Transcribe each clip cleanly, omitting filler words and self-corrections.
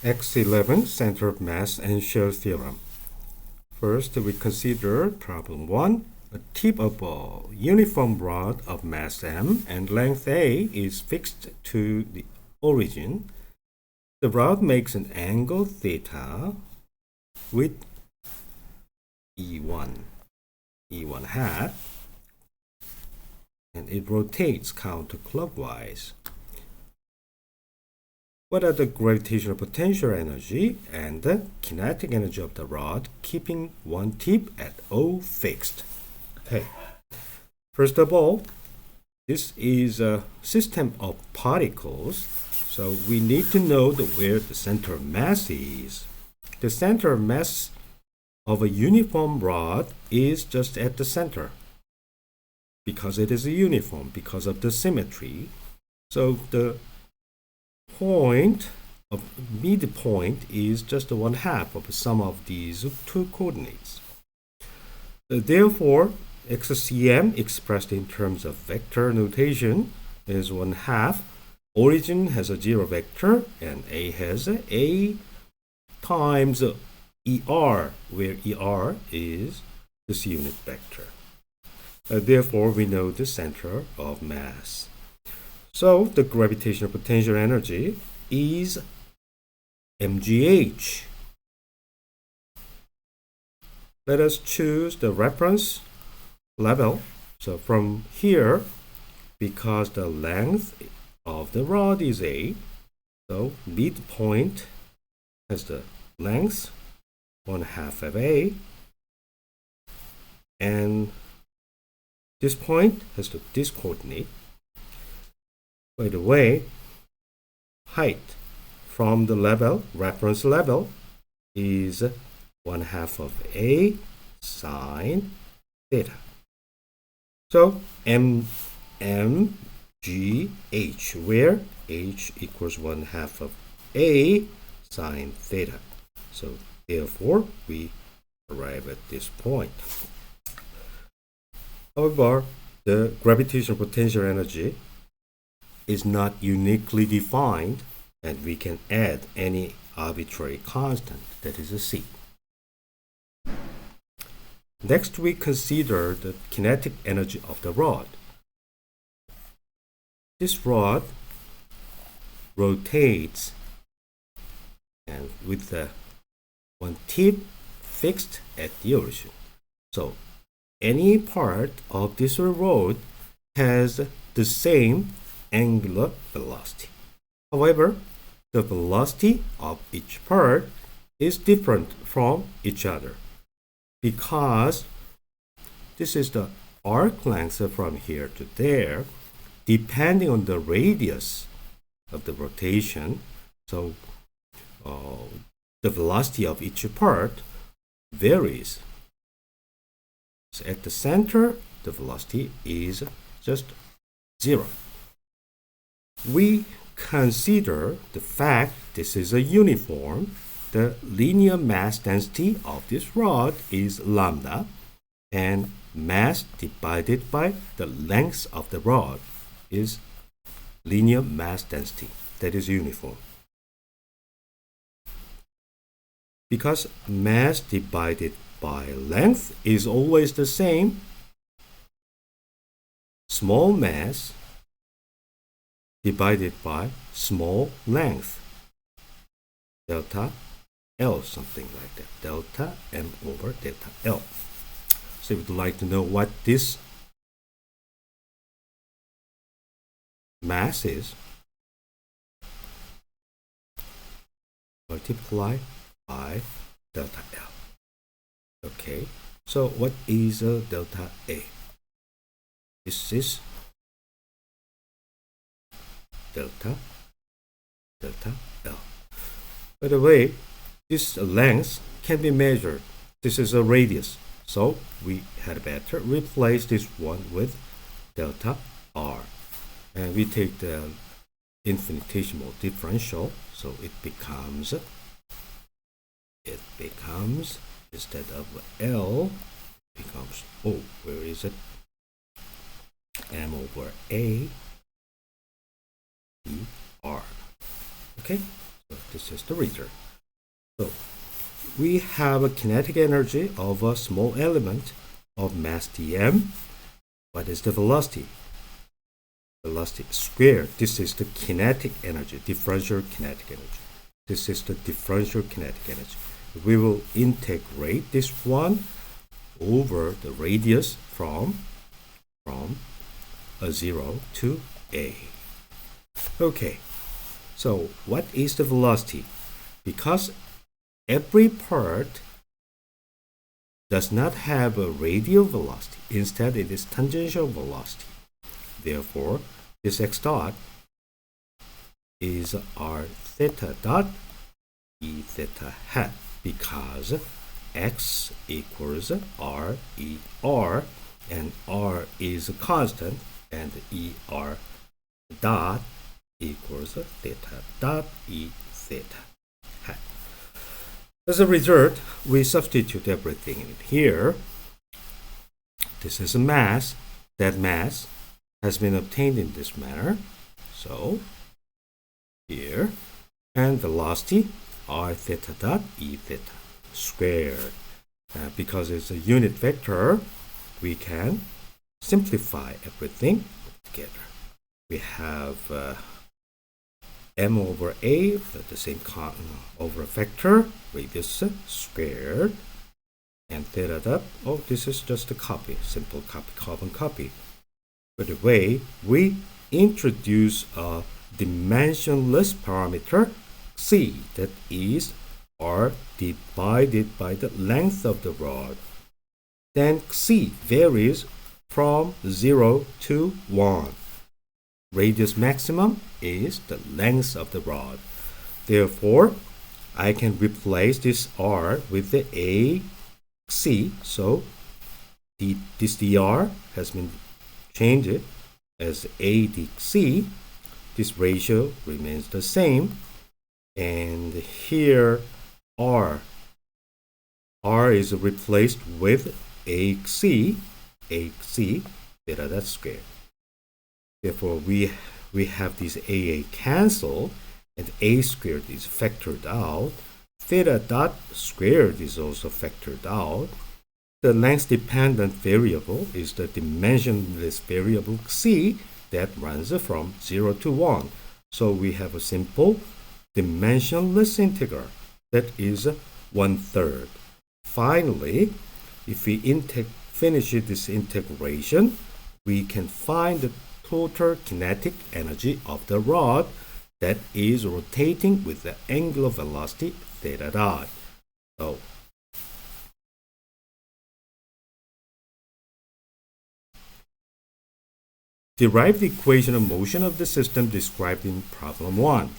X11 center of mass and shear theorem. First, we consider problem 1. A tip of a uniform rod of mass m and length a is fixed to the origin. The rod makes an angle theta with E1 hat, and it rotates counterclockwise. What are the gravitational potential energy and the kinetic energy of the rod, keeping one tip at O fixed? Okay. First of all, this is a system of particles, so we need to know where the center of mass is. The center of mass of a uniform rod is just at the center because it is a uniform, because of the symmetry. So the point of midpoint is just 1/2 of the sum of these two coordinates. Therefore, XCM expressed in terms of vector notation is 1/2. Origin has a 0 vector and A has A times ER, where ER is this unit vector. Therefore, we know the center of mass. So the gravitational potential energy is mgh. Let us choose the reference level. So from here, because the length of the rod is A, so midpoint has the length 1/2 of A, and this point has this coordinate. By the way, height from the level, reference level, is 1/2 of A sine theta. So mgh, where h equals 1/2 of A sine theta. So therefore, we arrive at this point. However, the gravitational potential energy is not uniquely defined, and we can add any arbitrary constant, that is a c. Next, we consider the kinetic energy of the rod. This rod rotates and with the one tip fixed at the origin. So any part of this rod has the same angular velocity. However, the velocity of each part is different from each other because this is the arc length from here to there, depending on the radius of the rotation. So the velocity of each part varies. So at the center, the velocity is just 0. We consider the fact this is a uniform. The linear mass density of this rod is lambda, and mass divided by the length of the rod is linear mass density, that is uniform. Because mass divided by length is always the same, small mass divided by small length, delta L, something like that, delta M over delta L. So if you'd like to know what this mass is, multiply by delta L. Okay, so what is delta A? This is delta L. By the way, this length can be measured. This is a radius, so we had better replace this one with delta R, and we take the infinitesimal differential, so it becomes instead of L becomes where is it? M over A E R. Okay, so This is the result. So we have a kinetic energy of a small element of mass dm. What is the velocity? Velocity squared. This is the kinetic energy, differential kinetic energy. This is the differential kinetic energy. We will integrate this one over the radius from a 0 to a. Okay, so what is the velocity? Because every part does not have a radial velocity. Instead, it is tangential velocity. Therefore, this x dot is r theta dot e theta hat, because x equals r e r, and r is a constant, and e r dot equals theta dot e theta hat. As a result, we substitute everything in here. This is a mass. That mass has been obtained in this manner. So here, and velocity r theta dot e theta squared. Because it's a unit vector, we can simplify everything together. We have m over a, the same over a vector, radius squared, and theta dot, oh, this is just a copy, simple copy, carbon copy. By the way, we introduce a dimensionless parameter c, that is r divided by the length of the rod. Then c varies from 0 to 1. Radius maximum is the length of the rod. Therefore, I can replace this r with the ac. So this dr has been changed as a dc. This ratio remains the same. And here r is replaced with ac theta dot squared. Therefore, we have this AA cancel, and a squared is factored out. Theta dot squared is also factored out. The length dependent variable is the dimensionless variable c that runs from 0 to 1. So we have a simple dimensionless integral that is 1/3. Finally, if we finish this integration, we can find the total kinetic energy of the rod that is rotating with the angular velocity theta dot. So derive the equation of motion of the system described in problem 1.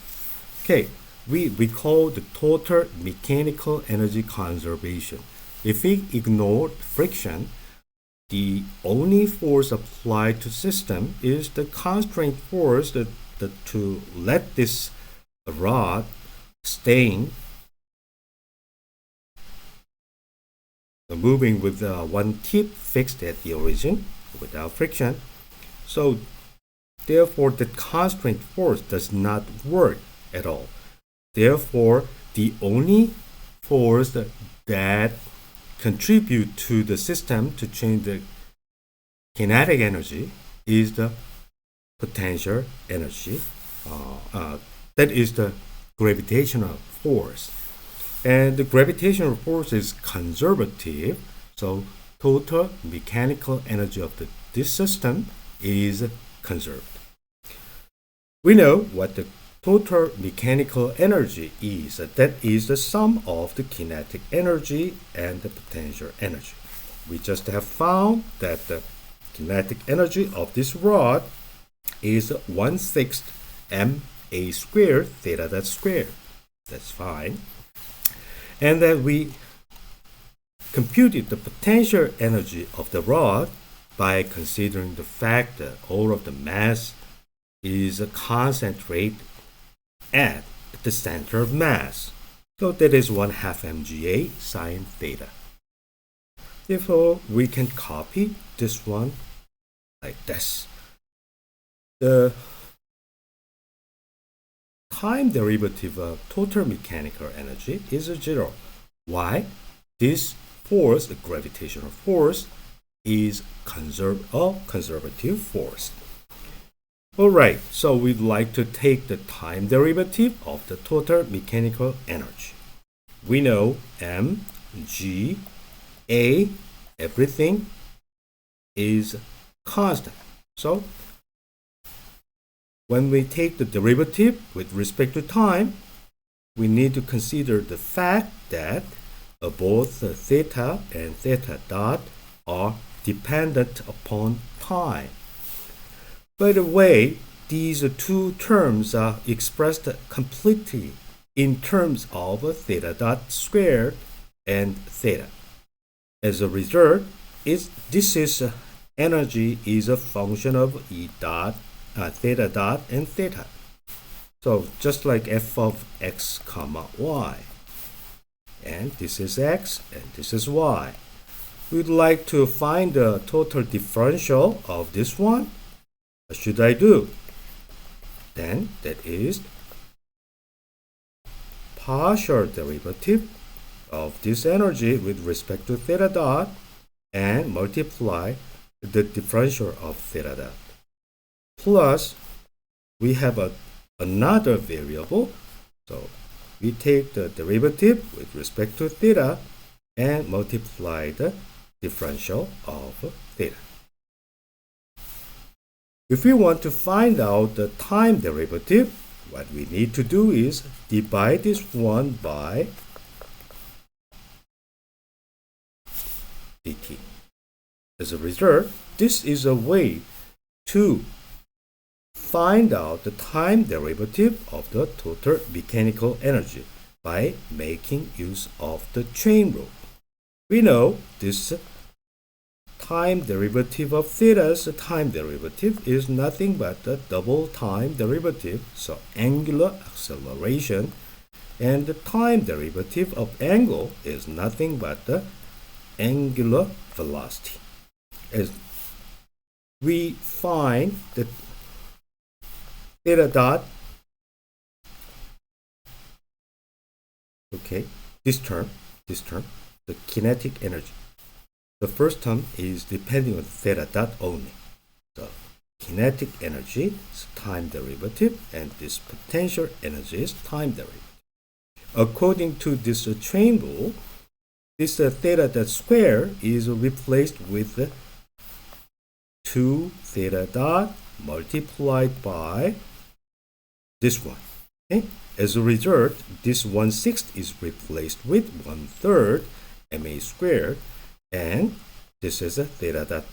Okay, we recall the total mechanical energy conservation. If we ignore friction, the only force applied to system is the constraint force to let this rod staying moving with one tip fixed at the origin without friction. So therefore, the constraint force does not work at all. Therefore, the only force that contribute to the system to change the kinetic energy is the potential energy. That is the gravitational force. And the gravitational force is conservative. So total mechanical energy of this system is conserved. We know what the total mechanical energy is. That is the sum of the kinetic energy and the potential energy. We just have found that the kinetic energy of this rod is 1/6 ma squared theta dot squared. That's fine. And then we computed the potential energy of the rod by considering the fact that all of the mass is concentrated at the center of mass. So that is 1/2 mga sine theta. Therefore, we can copy this one like this. The time derivative of total mechanical energy is 0. Why? This force, the gravitational force, is a conservative force. Alright, so we'd like to take the time derivative of the total mechanical energy. We know m, g, a, everything is constant. So when we take the derivative with respect to time, we need to consider the fact that both theta and theta dot are dependent upon time. By the way, these two terms are expressed completely in terms of theta dot squared and theta. As a result, energy is a function of E dot, theta dot, and theta. So just like f of x comma y. And this is x and this is y. We'd like to find the total differential of this one. What should I do? Then that is partial derivative of this energy with respect to theta dot and multiply the differential of theta dot. Plus, we have another variable. So we take the derivative with respect to theta and multiply the differential of theta. If we want to find out the time derivative, what we need to do is divide this one by dt. As a result, this is a way to find out the time derivative of the total mechanical energy by making use of the chain rule. We know this time derivative of theta's time derivative is nothing but the double time derivative, so angular acceleration, and the time derivative of angle is nothing but the angular velocity. As we find that theta dot, okay, this term, the kinetic energy. The first term is depending on theta dot only. So kinetic energy is time derivative and this potential energy is time derivative. According to this chain rule, this theta dot square is replaced with 2 theta dot multiplied by this one. Okay? As a result, this 1/6 is replaced with 1/3 ma squared, and this is a theta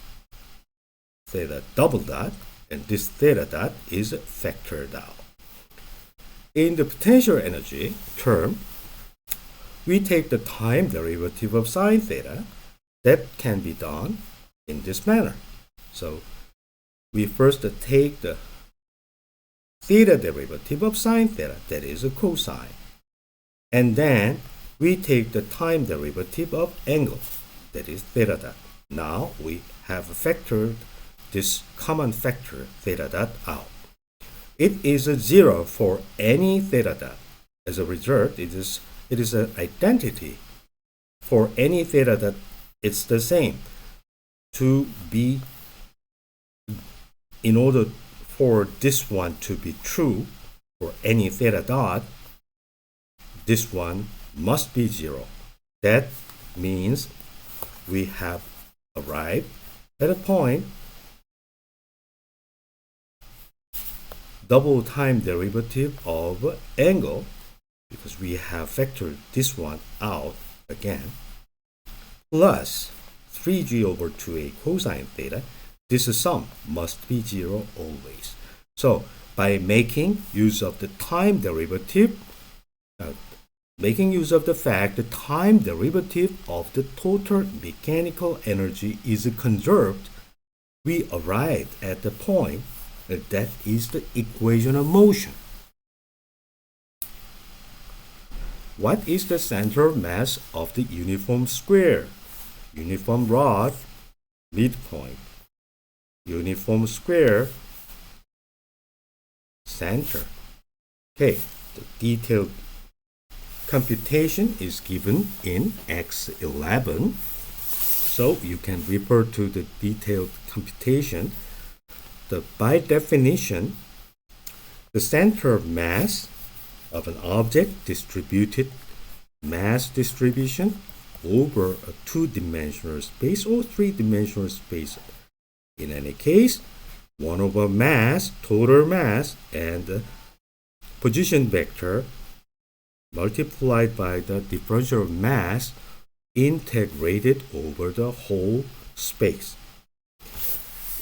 double dot, and this theta dot is factored out. In the potential energy term, we take the time derivative of sine theta. That can be done in this manner. So we first take the theta derivative of sine theta, that is a cosine. And then we take the time derivative of angle, that is theta dot. Now we have factored this common factor theta dot out. It is a 0 for any theta dot. As a result, it is an identity. For any theta dot, it's the same. In order for this one to be true for any theta dot, this one must be 0. That means we have arrived at a point double time derivative of angle, because we have factored this one out again, plus 3g over 2a cosine theta. This sum must be 0 always. So by making use of the time derivative, making use of the fact the time derivative of the total mechanical energy is conserved, we arrived at the point that is the equation of motion. What is the center of mass of the uniform square? Uniform rod, midpoint. Uniform square, center. Okay, the detailed computation is given in X11. So you can refer to the detailed computation. By definition, the center of mass of an object distributed mass distribution over a two-dimensional space or three-dimensional space. In any case, 1 over mass, total mass, and the position vector multiplied by the differential of mass integrated over the whole space.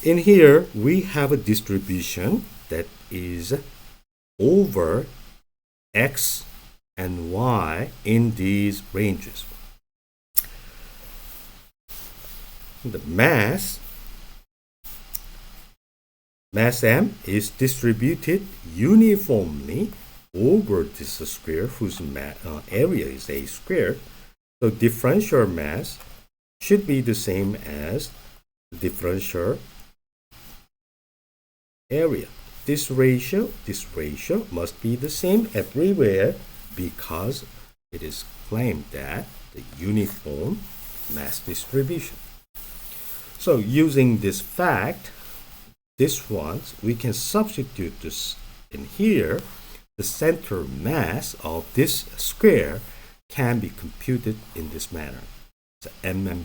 In here, we have a distribution that is over x and y in these ranges. The mass M is distributed uniformly over this square whose area is a square. So differential mass should be the same as the differential area. This ratio must be the same everywhere because it is claimed that the uniform mass distribution. So using this fact, we can substitute this in here. The center mass of this square can be computed in this manner. So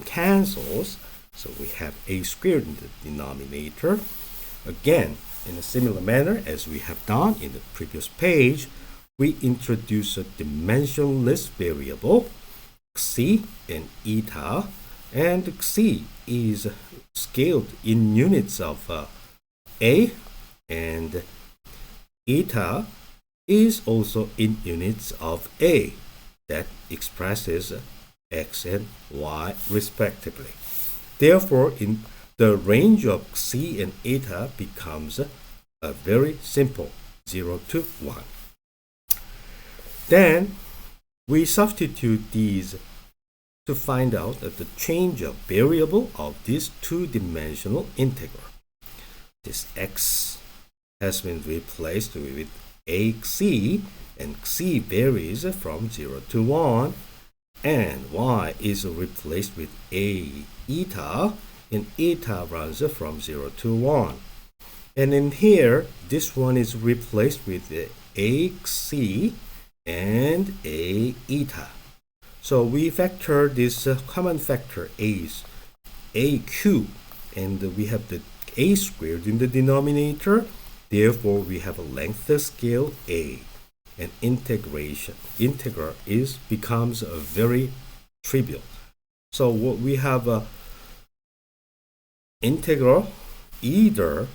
cancels, so we have a squared in the denominator. Again, in a similar manner as we have done in the previous page, we introduce a dimensionless variable, xi and eta, and xi is scaled in units of a, and eta is also in units of a that expresses x and y respectively. Therefore, in the range of xi and eta becomes a very simple 0 to 1. Then we substitute these to find out that the change of variable of this two-dimensional integral. This x has been replaced with axi, and xi varies from 0 to 1, and y is replaced with a eta, and eta runs from 0 to 1. And in here, this one is replaced with axi and a eta. So we factor this common factor aq, and we have the a squared in the denominator. Therefore, we have a length scale a, and integral becomes very trivial. So what we have a integral either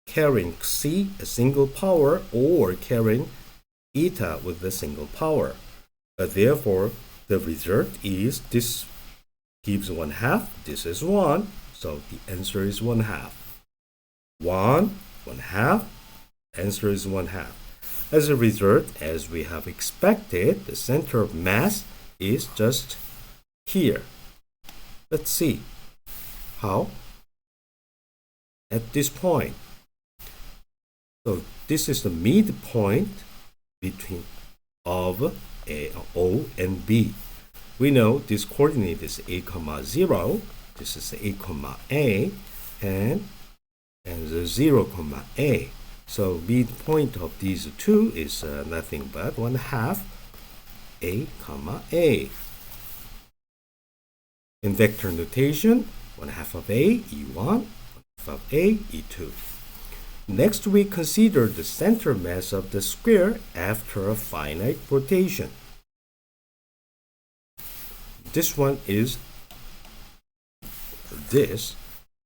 carrying xi a single power or carrying eta with a single power. Therefore, the result is this gives 1/2. This is 1. So the answer is 1/2. 1/2. Answer is 1/2. As a result, as we have expected, the center of mass is just here. Let's see how at this point. So this is the midpoint between of O and B. We know this coordinate is a, 0. This is a, and the 0, a. So midpoint of these two is nothing but 1/2 a, a. In vector notation, 1/2 of a, e1, 1/2 of a, e2. Next, we consider the center mass of the square after a finite rotation. This one is this,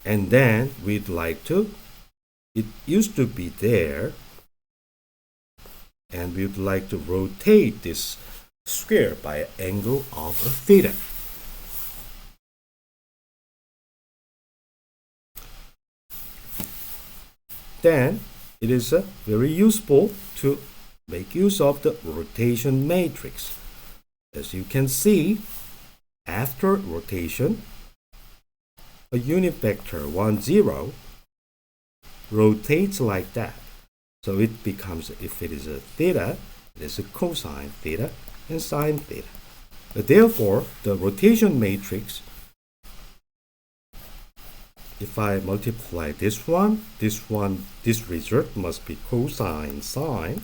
and then we'd like to, it used to be there, and we'd like to rotate this square by an angle of theta. Then it is very useful to make use of the rotation matrix. As you can see, after rotation, a unit vector 1, 0 rotates like that. So it becomes, if it is a theta, it is a cosine theta and sine theta. Therefore, the rotation matrix, if I multiply this one, this result must be cosine sine.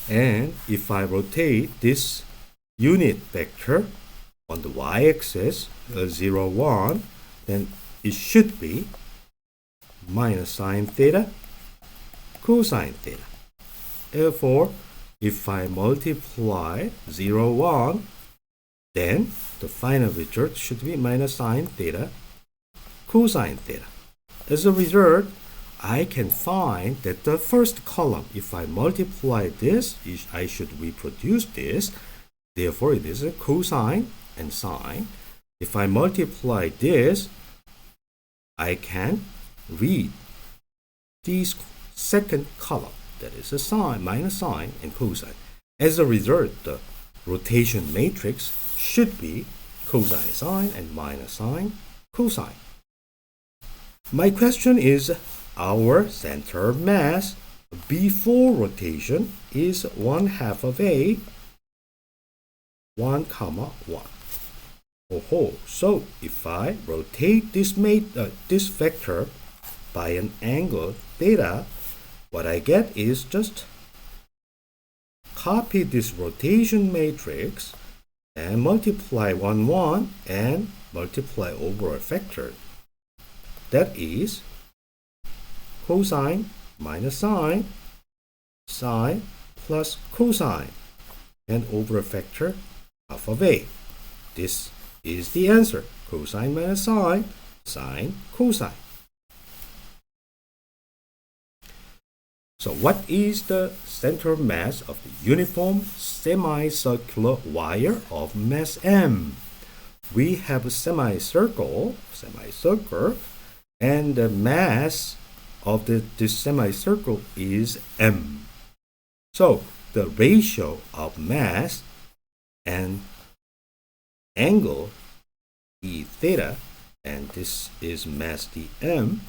And if I rotate this unit vector on the y-axis, 0, 1, then it should be minus sine theta, cosine theta. Therefore, if I multiply 0, 1, then the final result should be minus sine theta, cosine theta. As a result, I can find that the first column, if I multiply this, I should reproduce this. Therefore, it is a cosine and sine. If I multiply this, I can read this second column, that is a sine, minus sine, and cosine. As a result, the rotation matrix should be cosine sine and minus sine, cosine. My question is, our center of mass before rotation is 1/2 of A, 1, 1. So if I rotate this vector by an angle theta, what I get is just copy this rotation matrix and multiply 1, 1 and multiply over a factor. That is cosine minus sine, sine plus cosine, and over a factor 1/2 of A. This is the answer. Cosine minus sine, sine, cosine. So what is the center of mass of the uniform semicircular wire of mass m? We have a semicircle, and the mass of this semicircle is m. So the ratio of mass and angle d theta, and this is mass dm,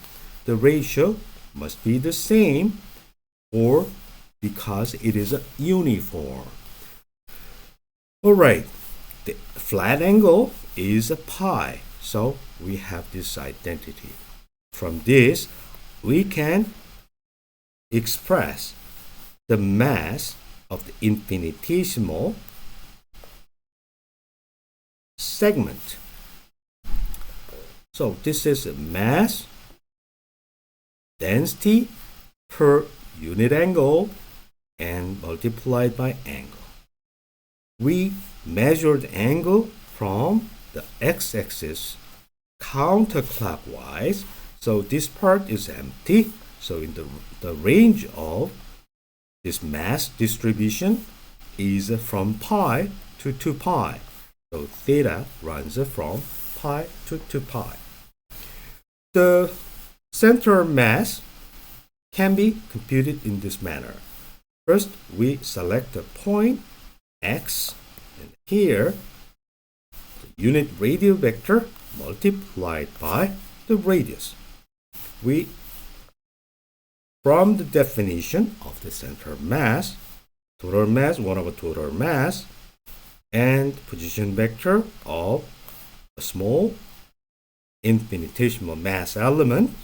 the ratio must be the same, or because it is uniform. Alright, the flat angle is pi, so we have this identity. From this, we can express the mass of the infinitesimal segment. So this is mass density per unit angle and multiplied by angle. We measured angle from the x-axis counterclockwise, so this part is empty. So in the range of this mass distribution is from pi to 2 pi. So theta runs from pi to 2 pi. The center mass can be computed in this manner. First, we select the point x, and here the unit radial vector multiplied by the radius. From the definition of the center mass, total mass 1/total mass, and position vector of a small infinitesimal mass element.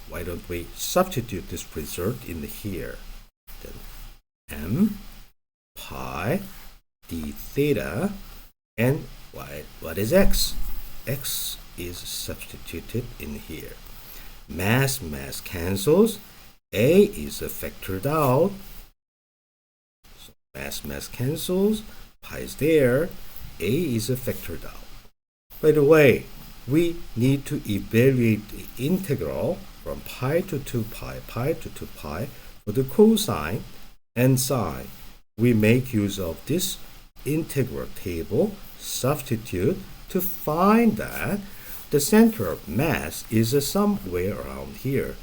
Why don't we substitute this result in here? Then m pi d theta, and what is x? X is substituted in here. Mass cancels. A is factored out. So mass cancels. Pi is there. A is factored out. By the way, we need to evaluate the integral from pi to 2 pi to 2 pi for the cosine and sine. We make use of this integral table, substitute to find that the center of mass is somewhere around here.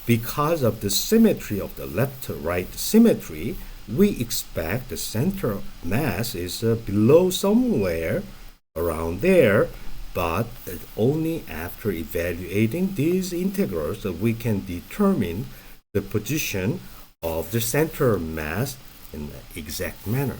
Because of the symmetry of the left-to-right symmetry, we expect the center of mass is below somewhere around there, but only after evaluating these integrals we can determine the position of the center of mass in the exact manner.